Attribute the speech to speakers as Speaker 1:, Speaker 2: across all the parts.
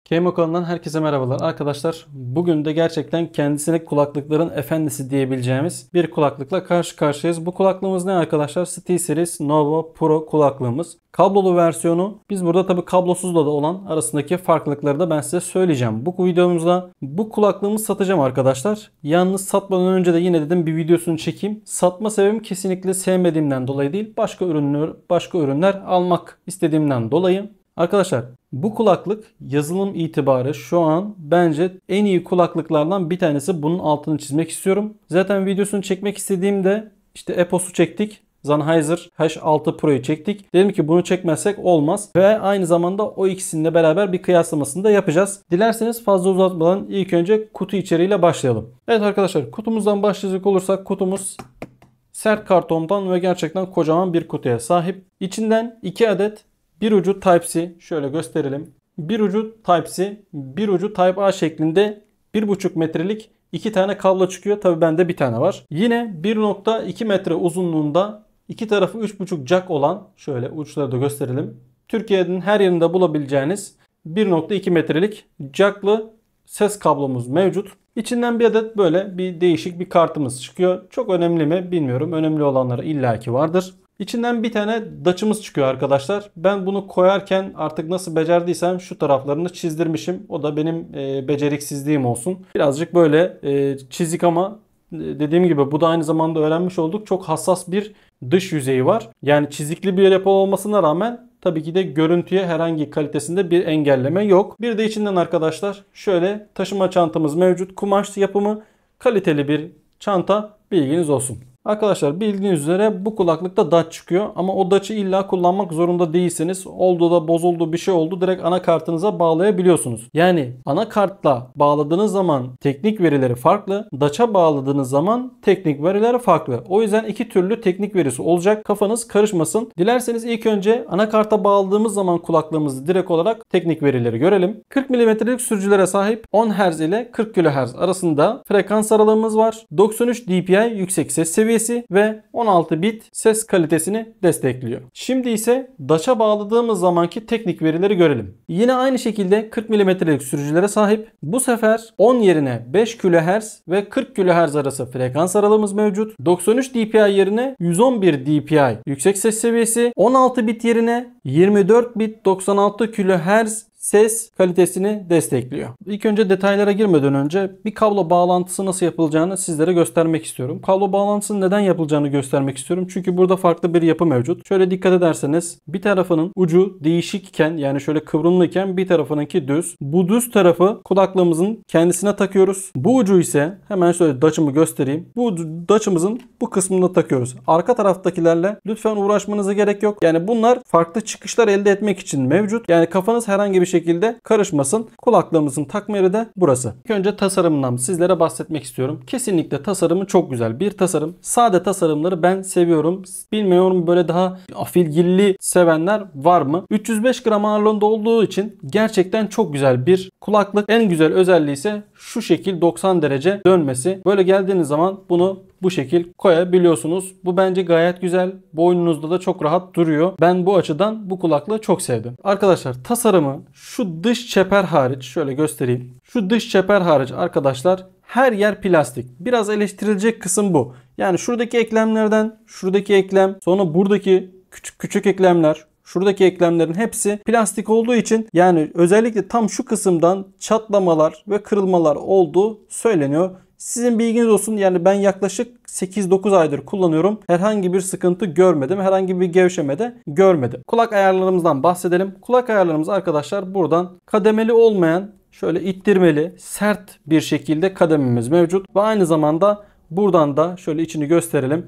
Speaker 1: KMO kanalından herkese merhabalar. Arkadaşlar bugün de gerçekten kendisine kulaklıkların efendisi diyebileceğimiz bir kulaklıkla karşı karşıyayız. Bu kulaklığımız ne arkadaşlar? SteelSeries Nova Pro kulaklığımız. Kablolu versiyonu. Biz burada tabi kablosuzla da olan arasındaki farklılıkları da ben size söyleyeceğim. Bu videomuzda bu kulaklığımı satacağım arkadaşlar. Yalnız satmadan önce de yine dedim bir videosunu çekeyim. Satma sebebim kesinlikle sevmediğimden dolayı değil. Başka ürünler almak istediğimden dolayı. Arkadaşlar bu kulaklık yazılım itibarı şu an bence en iyi kulaklıklardan bir tanesi. Bunun altını çizmek istiyorum. Zaten videosunu çekmek istediğimde işte Epos'u çektik. Sennheiser H6 Pro'yu çektik. Dedim ki bunu çekmezsek olmaz. Ve aynı zamanda o ikisininle beraber bir kıyaslamasını da yapacağız. Dilerseniz fazla uzatmadan ilk önce kutu içeriğiyle başlayalım. Evet arkadaşlar kutumuzdan başlayacak olursak kutumuz sert kartondan ve gerçekten kocaman bir kutuya sahip. İçinden 2 adet bir ucu Type-C, şöyle gösterelim. Bir ucu Type-C, bir ucu Type-A şeklinde 1,5 metrelik 2 tane kablo çıkıyor. Tabi bende bir tane var. Yine 1,2 metre uzunluğunda iki tarafı 3,5 jack olan, şöyle uçları da gösterelim. Türkiye'nin her yerinde bulabileceğiniz 1,2 metrelik jacklı ses kablomuz mevcut. İçinden bir adet böyle bir değişik bir kartımız çıkıyor. Çok önemli mi bilmiyorum. Önemli olanları illaki vardır. İçinden bir tane daçımız çıkıyor arkadaşlar. Ben bunu koyarken artık nasıl becerdiysem şu taraflarını çizdirmişim. O da benim beceriksizliğim olsun. Birazcık böyle çizik ama dediğim gibi bu da aynı zamanda öğrenmiş olduk. Çok hassas bir dış yüzeyi var. Yani çizikli bir yapı olmasına rağmen tabii ki de görüntüye herhangi kalitesinde bir engelleme yok. Bir de içinden arkadaşlar şöyle taşıma çantamız mevcut. Kumaş yapımı kaliteli bir çanta, bilginiz olsun. Arkadaşlar bildiğiniz üzere bu kulaklıkta DAC çıkıyor ama o DAC'ı illa kullanmak zorunda değilsiniz. Oldu da bozuldu bir şey oldu direkt anakartınıza bağlayabiliyorsunuz. Yani anakartla bağladığınız zaman teknik verileri farklı. DAC'a bağladığınız zaman teknik verileri farklı. O yüzden iki türlü teknik verisi olacak. Kafanız karışmasın. Dilerseniz ilk önce anakarta bağladığımız zaman kulaklığımızı direkt olarak teknik verileri görelim. 40 mm'lik sürücülere sahip 10 Hz ile 40 kHz arasında frekans aralığımız var. 93 dpi yüksek ses seviyesi ve 16 bit ses kalitesini destekliyor. Şimdi ise DAC'a bağladığımız zamanki teknik verileri görelim. Yine aynı şekilde 40 mm'lik sürücülere sahip. Bu sefer 10 yerine 5 kHz ve 40 kHz arası frekans aralığımız mevcut. 93 dpi yerine 111 dpi yüksek ses seviyesi, 16 bit yerine 24 bit 96 kHz ses kalitesini destekliyor. İlk önce detaylara girmeden önce bir kablo bağlantısı nasıl yapılacağını sizlere göstermek istiyorum. Kablo bağlantısının neden yapılacağını göstermek istiyorum. Çünkü burada farklı bir yapı mevcut. Şöyle dikkat ederseniz bir tarafının ucu değişikken, yani şöyle kıvrımlıyken bir tarafınınki düz. Bu düz tarafı kulaklığımızın kendisine takıyoruz. Bu ucu ise hemen şöyle daçımı göstereyim. Bu daçımızın bu kısmında takıyoruz. Arka taraftakilerle lütfen uğraşmanıza gerek yok. Yani bunlar farklı çıkışlar elde etmek için mevcut. Yani kafanız herhangi bir şekilde karışmasın. Kulaklığımızın takma yeri de burası. İlk önce tasarımından sizlere bahsetmek istiyorum. Kesinlikle tasarımı çok güzel bir tasarım. Sade tasarımları ben seviyorum. Bilmiyorum böyle daha afilgilli sevenler var mı? 305 gram ağırlığında olduğu için gerçekten çok güzel bir kulaklık. En güzel özelliği ise şu şekil 90 derece dönmesi. Böyle geldiğiniz zaman bunu bu şekil koyabiliyorsunuz. Bu bence gayet güzel. Boynunuzda da çok rahat duruyor. Ben bu açıdan bu kulaklığı çok sevdim. Arkadaşlar tasarımı şu dış çeper hariç şöyle göstereyim. Şu dış çeper hariç arkadaşlar her yer plastik. Biraz eleştirilecek kısım bu. Yani şuradaki eklemlerden şuradaki eklem, sonra buradaki küçük eklemler, şuradaki eklemlerin hepsi plastik olduğu için yani özellikle tam şu kısımdan çatlamalar ve kırılmalar olduğu söyleniyor. Sizin bilginiz olsun, yani ben yaklaşık 8-9 aydır kullanıyorum. Herhangi bir sıkıntı görmedim. Herhangi bir gevşeme de görmedim. Kulak ayarlarımızdan bahsedelim. Kulak ayarlarımız arkadaşlar buradan kademeli olmayan şöyle ittirmeli sert bir şekilde kadememiz mevcut. Ve aynı zamanda buradan da şöyle içini gösterelim.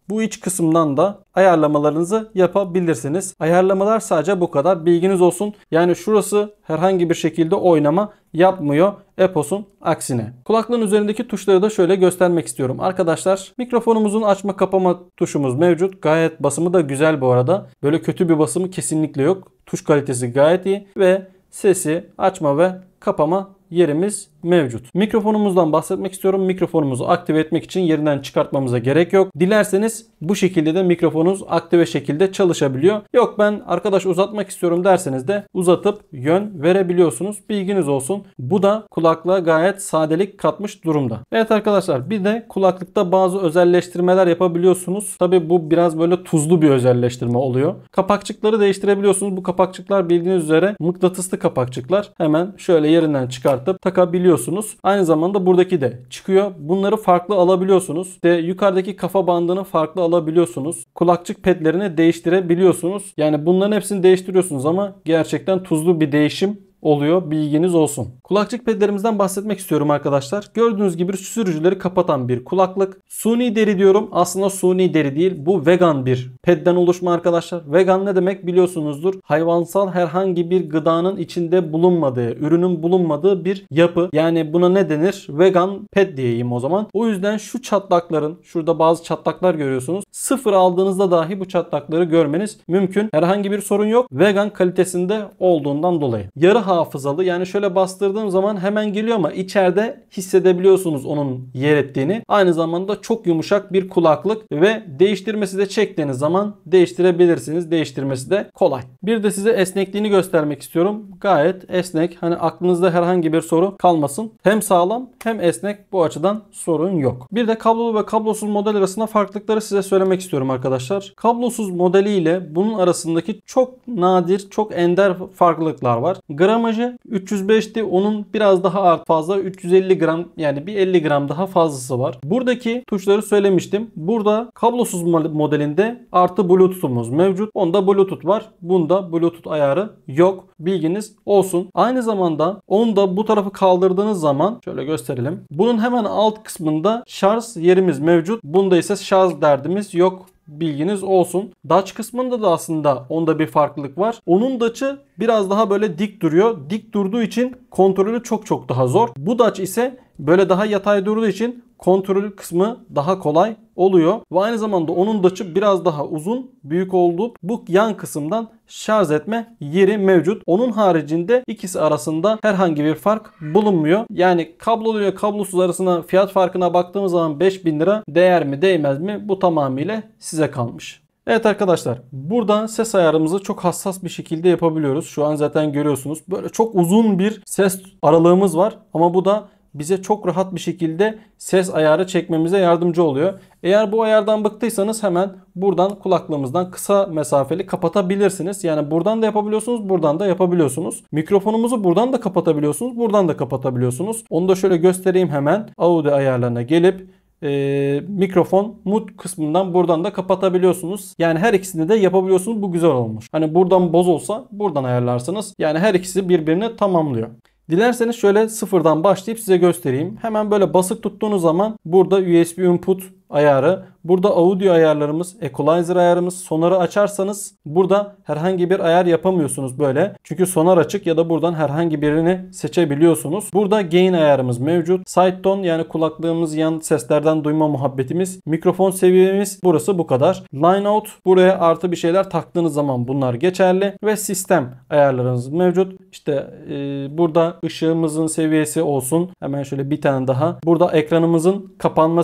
Speaker 1: Bu iç kısımdan da ayarlamalarınızı yapabilirsiniz. Ayarlamalar sadece bu kadar. Bilginiz olsun. Yani şurası herhangi bir şekilde oynama yapmıyor Epos'un aksine. Kulaklığın üzerindeki tuşları da şöyle göstermek istiyorum. Arkadaşlar mikrofonumuzun açma kapama tuşumuz mevcut. Gayet basımı da güzel bu arada. Böyle kötü bir basımı kesinlikle yok. Tuş kalitesi gayet iyi ve sesi açma ve kapama yerimiz mevcut. Mikrofonumuzdan bahsetmek istiyorum. Mikrofonumuzu aktive etmek için yerinden çıkartmamıza gerek yok. Dilerseniz bu şekilde de mikrofonunuz aktive şekilde çalışabiliyor. Yok ben arkadaş uzatmak istiyorum derseniz de uzatıp yön verebiliyorsunuz. Bilginiz olsun. Bu da kulaklığa gayet sadelik katmış durumda. Evet arkadaşlar, bir de kulaklıkta bazı özelleştirmeler yapabiliyorsunuz. Tabi bu biraz böyle tuzlu bir özelleştirme oluyor. Kapakçıkları değiştirebiliyorsunuz. Bu kapakçıklar bildiğiniz üzere mıknatıslı kapakçıklar. Hemen şöyle yerinden çıkartıp takabiliyorsunuz. Aynı zamanda buradaki de çıkıyor. Bunları farklı alabiliyorsunuz. İşte yukarıdaki kafa bandını farklı alabiliyorsunuz. Kulakçık pedlerini değiştirebiliyorsunuz. Yani bunların hepsini değiştiriyorsunuz ama gerçekten tuzlu bir değişim oluyor. Bilginiz olsun. Kulakçık pedlerimizden bahsetmek istiyorum arkadaşlar. Gördüğünüz gibi sürücüleri kapatan bir kulaklık. Suni deri diyorum. Aslında suni deri değil. Bu vegan bir pedden oluşma arkadaşlar. Vegan ne demek biliyorsunuzdur. Hayvansal herhangi bir gıdanın içinde bulunmadığı, ürünün bulunmadığı bir yapı. Yani buna ne denir? Vegan ped diyeyim o zaman. O yüzden şu çatlakların, şurada bazı çatlaklar görüyorsunuz. Sıfır aldığınızda dahi bu çatlakları görmeniz mümkün. Herhangi bir sorun yok. Vegan kalitesinde olduğundan dolayı. Yarı hafızalı, yani şöyle bastırdığım zaman hemen geliyor ama içeride hissedebiliyorsunuz onun yer ettiğini. Aynı zamanda çok yumuşak bir kulaklık ve değiştirmesi de çektiğiniz zaman değiştirebilirsiniz. Değiştirmesi de kolay. Bir de size esnekliğini göstermek istiyorum. Gayet esnek. Hani aklınızda herhangi bir soru kalmasın. Hem sağlam hem esnek, bu açıdan sorun yok. Bir de kablolu ve kablosuz model arasında farklılıkları size söylemek istiyorum arkadaşlar. Kablosuz modeli ile bunun arasındaki çok nadir, çok ender farklılıklar var. Gramajı 305'ti. Onun biraz daha fazla 350 gram, yani bir 50 gram daha fazlası var. Buradaki tuşları söylemiştim. Burada kablosuz modelinde artı Bluetooth'umuz mevcut. Onda Bluetooth var. Bunda Bluetooth ayarı yok. Bilginiz olsun. Aynı zamanda onu da bu tarafı kaldırdığınız zaman şöyle gösterelim. Bunun hemen alt kısmında şarj yerimiz mevcut. Bunda ise şarj derdimiz yok. Bilginiz olsun. Daç kısmında da aslında onda bir farklılık var. Onun daçı biraz daha böyle dik duruyor. Dik durduğu için kontrolü çok daha zor. Bu daç ise böyle daha yatay durduğu için kontrol kısmı daha kolay oluyor. Ve aynı zamanda onun daçı biraz daha uzun, büyük olduğu bu yan kısımdan şarj etme yeri mevcut. Onun haricinde ikisi arasında herhangi bir fark bulunmuyor. Yani kablolu ile kablosuz arasında fiyat farkına baktığımız zaman 5.000 lira değer mi değmez mi? Bu tamamıyla size kalmış. Evet arkadaşlar, burada ses ayarımızı çok hassas bir şekilde yapabiliyoruz. Şu an zaten görüyorsunuz. Böyle çok uzun bir ses aralığımız var ama bu da bize çok rahat bir şekilde ses ayarı çekmemize yardımcı oluyor. Eğer bu ayardan bıktıysanız hemen buradan kulaklığımızdan kısa mesafeli kapatabilirsiniz. Yani buradan da yapabiliyorsunuz, buradan da yapabiliyorsunuz. Mikrofonumuzu buradan da kapatabiliyorsunuz, buradan da kapatabiliyorsunuz. Onu da şöyle göstereyim hemen. Audio ayarlarına gelip mikrofon mute kısmından buradan da kapatabiliyorsunuz. Yani her ikisini de yapabiliyorsunuz. Bu güzel olmuş. Hani buradan boz olsa buradan ayarlarsınız. Yani her ikisi birbirini tamamlıyor. Dilerseniz şöyle sıfırdan başlayıp size göstereyim. Hemen böyle basık tuttuğunuz zaman burada USB input ayarı, burada audio ayarlarımız, equalizer ayarımız, sonarı açarsanız burada herhangi bir ayar yapamıyorsunuz böyle. Çünkü sonar açık ya da buradan herhangi birini seçebiliyorsunuz. Burada gain ayarımız mevcut. Side tone, yani kulaklığımız yan seslerden duyma muhabbetimiz. Mikrofon seviyemiz burası bu kadar. Line out, buraya artı bir şeyler taktığınız zaman bunlar geçerli. Ve sistem ayarlarımız mevcut. İşte burada ışığımızın seviyesi olsun. Hemen şöyle bir tane daha. Burada ekranımızın kapanma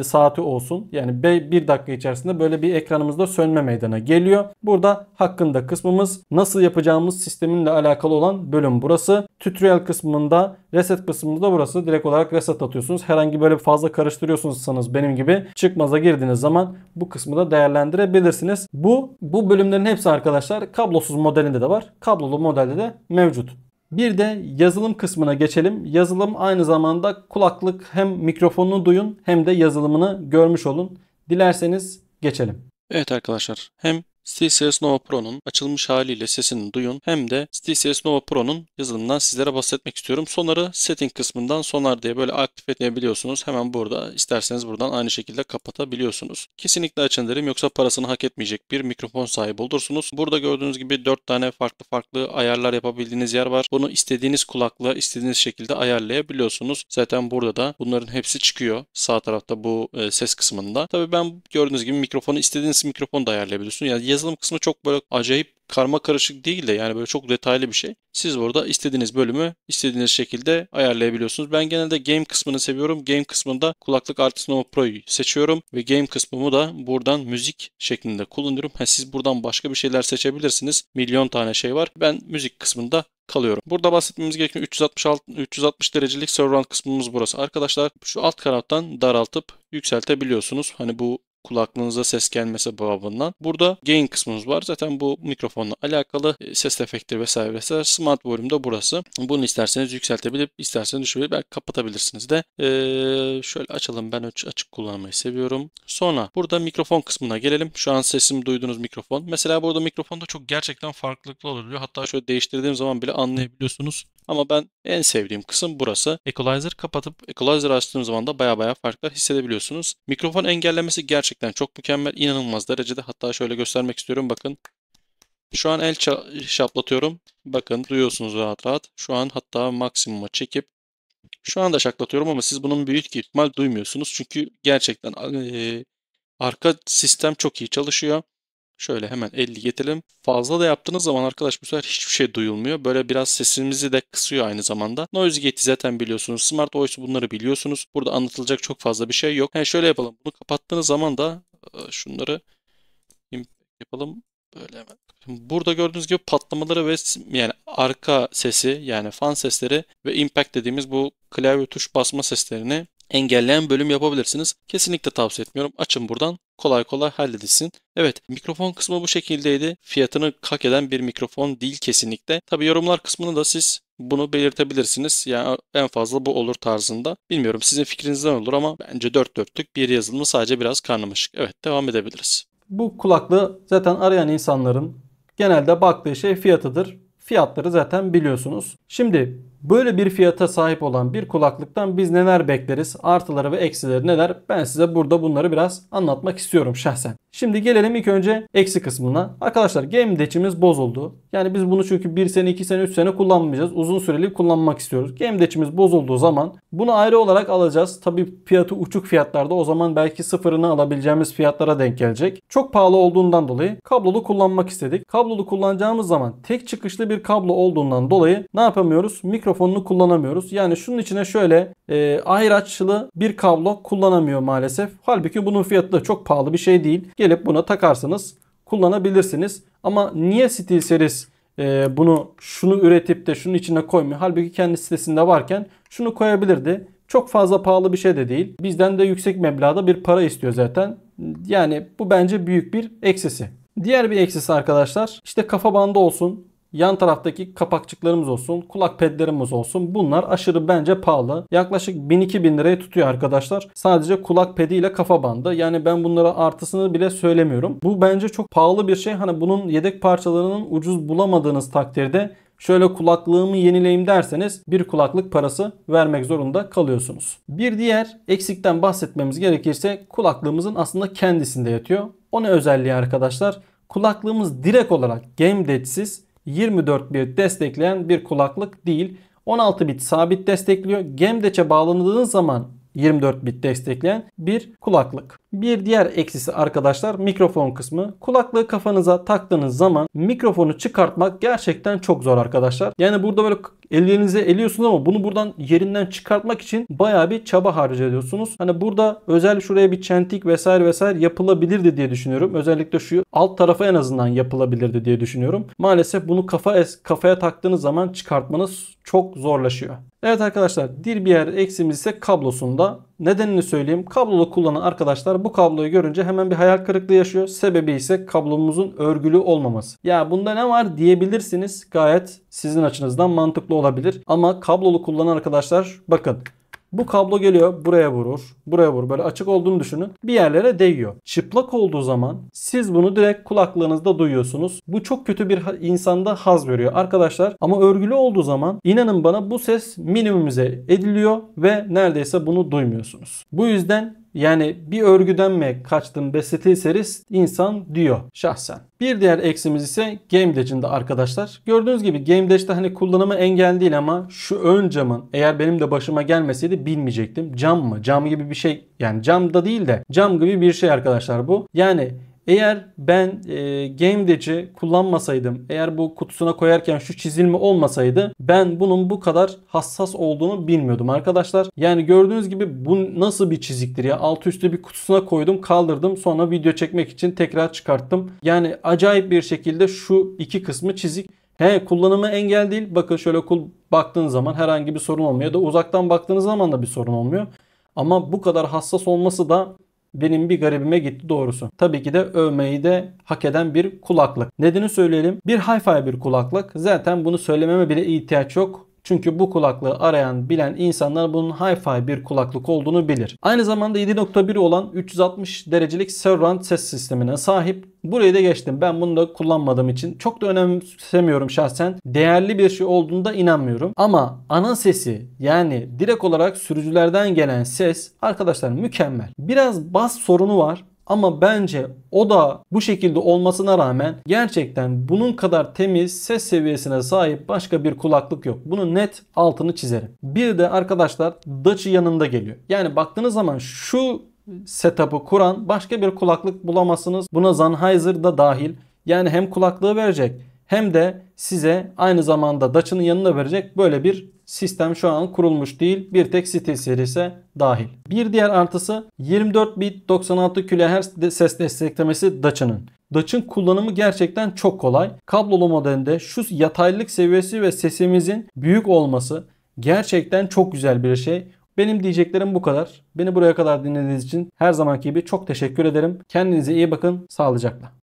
Speaker 1: saati olsun. Yani 1 dakika içerisinde böyle bir ekranımızda sönme meydana geliyor. Burada hakkında kısmımız, nasıl yapacağımız sisteminle alakalı olan bölüm burası. Tutorial kısmında, reset kısmında burası. Direkt olarak reset atıyorsunuz. Herhangi böyle fazla karıştırıyorsunuz benim gibi. Çıkmaza girdiğiniz zaman bu kısmı da değerlendirebilirsiniz. Bu bölümlerin hepsi arkadaşlar kablosuz modelinde de var. Kablolu modelde de mevcut. Bir de yazılım kısmına geçelim. Yazılım aynı zamanda kulaklık, hem mikrofonunu duyun hem de yazılımını görmüş olun. Dilerseniz geçelim. Evet arkadaşlar, hem SteelSeries Nova Pro'nun açılmış haliyle sesini duyun, hem de SteelSeries Nova Pro'nun yazılımından sizlere bahsetmek istiyorum. Sonarı setting kısmından sonar diye böyle aktif edebiliyorsunuz. Hemen burada, isterseniz buradan aynı şekilde kapatabiliyorsunuz. Kesinlikle açın derim, yoksa parasını hak etmeyecek bir mikrofon sahibi olursunuz. Burada gördüğünüz gibi 4 tane farklı ayarlar yapabildiğiniz yer var. Bunu istediğiniz kulaklığa istediğiniz şekilde ayarlayabiliyorsunuz. Zaten burada da bunların hepsi çıkıyor. Sağ tarafta bu ses kısmında. Tabii ben gördüğünüz gibi mikrofonu istediğiniz mikrofonu da ayarlayabiliyorsunuz. Yani yazılım kısmı çok böyle acayip
Speaker 2: karma karışık değil de yani böyle çok detaylı bir şey. Siz burada istediğiniz bölümü istediğiniz şekilde ayarlayabiliyorsunuz. Ben genelde game kısmını seviyorum. Game kısmında kulaklık Artis Nova Pro'yu seçiyorum ve game kısmımı da buradan müzik şeklinde kullanıyorum. Siz buradan başka bir şeyler seçebilirsiniz. Milyon tane şey var. Ben müzik kısmında kalıyorum. Burada bahsetmemiz gereken 360 derecelik surround kısmımız burası. Arkadaşlar şu alt kanattan daraltıp yükseltebiliyorsunuz. Hani bu kulaklığınıza ses gelmesi babından. Burada gain kısmımız var. Zaten bu mikrofonla alakalı ses efektleri vesaire vesaire. Smart volume da burası. Bunu isterseniz yükseltebilip isterseniz düşürebilip belki kapatabilirsiniz de. Şöyle açalım. Ben açık kullanmayı seviyorum. Sonra burada mikrofon kısmına gelelim. Şu an sesimi duyduğunuz mikrofon. Mesela burada mikrofonda çok gerçekten farklılıklı oluyor. Hatta şöyle değiştirdiğim zaman bile anlayabiliyorsunuz. Ama ben en sevdiğim kısım burası. Equalizer kapatıp Equalizer açtığım zaman da baya farklar hissedebiliyorsunuz. Mikrofon engellemesi gerçekten çok mükemmel, inanılmaz derecede. Hatta şöyle göstermek istiyorum. Bakın. Şu an el şaplatıyorum. Bakın duyuyorsunuz rahat rahat. Şu an hatta maksimuma çekip şu anda şaklatıyorum ama siz bunun büyük ihtimal duymuyorsunuz. Çünkü gerçekten arka sistem çok iyi çalışıyor. Şöyle hemen 50 getirelim. Fazla da yaptığınız zaman arkadaş bu sefer hiçbir şey duyulmuyor. Böyle biraz sesimizi de kısıyor aynı zamanda. Noise gate'i zaten biliyorsunuz. Smart Voice'u bunları biliyorsunuz. Burada anlatılacak çok fazla bir şey yok. Şöyle yapalım. Bunu kapattığınız zaman da şunları yapalım. Böyle hemen. Burada gördüğünüz gibi patlamaları ve yani arka sesi yani fan sesleri ve impact dediğimiz bu klavye tuş basma seslerini engelleyen bölüm yapabilirsiniz. Kesinlikle tavsiye etmiyorum. Açın buradan. Kolay kolay halledilsin. Evet, mikrofon kısmı bu şekildeydi. Fiyatını hak eden bir mikrofon değil kesinlikle. Tabi yorumlar kısmını da siz bunu belirtebilirsiniz. Yani en fazla bu olur tarzında. Bilmiyorum sizin fikrinizden olur ama bence dört dörtlük bir yazılımı, sadece biraz karmaşık. Evet, devam edebiliriz.
Speaker 1: Bu kulaklığı zaten arayan insanların genelde baktığı şey fiyatıdır. Fiyatları zaten biliyorsunuz. Şimdi böyle bir fiyata sahip olan bir kulaklıktan biz neler bekleriz? Artıları ve eksileri neler? Ben size burada bunları biraz anlatmak istiyorum şahsen. Şimdi gelelim ilk önce eksi kısmına. Arkadaşlar game detch'imiz bozuldu. Yani biz bunu çünkü 1 sene, 2 sene, 3 sene kullanmayacağız. Uzun süreli kullanmak istiyoruz. Game detch'imiz bozulduğu zaman bunu ayrı olarak alacağız. Tabii fiyatı uçuk fiyatlarda, o zaman belki sıfırını alabileceğimiz fiyatlara denk gelecek. Çok pahalı olduğundan dolayı kablolu kullanmak istedik. Kablolu kullanacağımız zaman tek çıkışlı bir kablo olduğundan dolayı ne yapamıyoruz? Mikrofonunu kullanamıyoruz. Yani şunun içine şöyle ayraçlı bir kablo kullanamıyor maalesef. Halbuki bunun fiyatı da çok pahalı bir şey değil. Gelip buna takarsanız kullanabilirsiniz. Ama niye SteelSeries şunu üretip de şunun içine koymuyor? Halbuki kendi sitesinde varken şunu koyabilirdi. Çok fazla pahalı bir şey de değil. Bizden de yüksek meblağda bir para istiyor zaten. Yani bu bence büyük bir eksisi. Diğer bir eksisi arkadaşlar, işte kafa bandı olsun, yan taraftaki kapakçıklarımız olsun, kulak pedlerimiz olsun. Bunlar aşırı bence pahalı. Yaklaşık 1000-2000 liraya tutuyor arkadaşlar. Sadece kulak pedi ile kafa bandı. Yani ben bunlara artısını bile söylemiyorum. Bu bence çok pahalı bir şey. Hani bunun yedek parçalarının ucuz bulamadığınız takdirde şöyle kulaklığımı yenileyim derseniz bir kulaklık parası vermek zorunda kalıyorsunuz. Bir diğer eksikten bahsetmemiz gerekirse kulaklığımızın aslında kendisinde yatıyor. O ne özelliği arkadaşlar? Kulaklığımız direkt olarak game detch'siz 24 bit destekleyen bir kulaklık değil. 16 bit sabit destekliyor. Game detch'e bağlandığınız zaman 24 bit destekleyen bir kulaklık. Bir diğer eksisi arkadaşlar mikrofon kısmı. Kulaklığı kafanıza taktığınız zaman mikrofonu çıkartmak gerçekten çok zor arkadaşlar. Yani burada böyle ellerinize eliyorsunuz ama bunu buradan yerinden çıkartmak için bayağı bir çaba harcıyorsunuz. Hani burada özel şuraya bir çentik vesaire vesaire yapılabilirdi diye düşünüyorum. Özellikle şu alt tarafa en azından yapılabilirdi diye düşünüyorum. Maalesef bunu kafaya taktığınız zaman çıkartmanız çok zorlaşıyor. Evet arkadaşlar, bir diğer eksimiz ise kablosunda. Nedenini söyleyeyim. Kablolu kullanan arkadaşlar bu kabloyu görünce hemen bir hayal kırıklığı yaşıyor. Sebebi ise kablomuzun örgülü olmaması. Ya bunda ne var diyebilirsiniz. Gayet sizin açınızdan mantıklı olabilir. Ama kablolu kullanan arkadaşlar bakın. Bu kablo geliyor buraya vurur, buraya vurur. Böyle açık olduğunu düşünün. Bir yerlere değiyor. Çıplak olduğu zaman siz bunu direkt kulaklığınızda duyuyorsunuz. Bu çok kötü bir insanda haz veriyor arkadaşlar. Ama örgülü olduğu zaman inanın bana bu ses minimümize ediliyor ve neredeyse bunu duymuyorsunuz. Bu yüzden yani bir örgüden mi kaçtım be SteelSeries insan diyor şahsen. Bir diğer eksimiz ise Game Detch'inde arkadaşlar. Gördüğünüz gibi Game Detch'te hani kullanımı engel değil ama şu ön camın eğer benim de başıma gelmeseydi bilmeyecektim. Cam mı? Cam gibi bir şey. Yani cam da değil de cam gibi bir şey arkadaşlar bu. Yani Eğer ben Game Edge'i kullanmasaydım, eğer bu kutusuna koyarken şu çizilme olmasaydı ben bunun bu kadar hassas olduğunu bilmiyordum arkadaşlar. Yani gördüğünüz gibi bu nasıl bir çiziktir ya. Altı üstü bir kutusuna koydum, kaldırdım, sonra video çekmek için tekrar çıkarttım. Yani acayip bir şekilde şu iki kısmı çizik. Kullanımı engel değil. Bakın şöyle baktığınız zaman herhangi bir sorun olmuyor. Ya da uzaktan baktığınız zaman da bir sorun olmuyor. Ama bu kadar hassas olması da benim bir garibime gitti doğrusu. Tabii ki de övmeyi de hak eden bir kulaklık. Nedenini söyleyelim. Bir hi-fi bir kulaklık. Zaten bunu söylememe bile ihtiyaç yok. Çünkü bu kulaklığı arayan, bilen insanlar bunun hi-fi bir kulaklık olduğunu bilir. Aynı zamanda 7.1 olan 360 derecelik surround ses sistemine sahip. Burayı da geçtim. Ben bunu da kullanmadığım için çok da önemsemiyorum şahsen. Değerli bir şey olduğunda inanmıyorum. Ama ana sesi, yani direkt olarak sürücülerden gelen ses arkadaşlar mükemmel. Biraz bas sorunu var. Ama bence o da bu şekilde olmasına rağmen gerçekten bunun kadar temiz ses seviyesine sahip başka bir kulaklık yok. Bunun net altını çizerim. Bir de arkadaşlar Daçı yanında geliyor. Yani baktığınız zaman şu setup'ı kuran başka bir kulaklık bulamazsınız. Buna Sennheiser da dahil. Yani hem kulaklığı verecek hem de size aynı zamanda Daçı'nın yanına verecek böyle bir sistem şu an kurulmuş değil. Bir tek SteelSeries'e dahil. Bir diğer artısı 24 bit 96 kHz ses desteklemesi Daçı'nın. Daç'ın kullanımı gerçekten çok kolay. Kablolu modelinde şu yataylık seviyesi ve sesimizin büyük olması gerçekten çok güzel bir şey. Benim diyeceklerim bu kadar. Beni buraya kadar dinlediğiniz için her zamanki gibi çok teşekkür ederim. Kendinize iyi bakın. Sağlıcakla.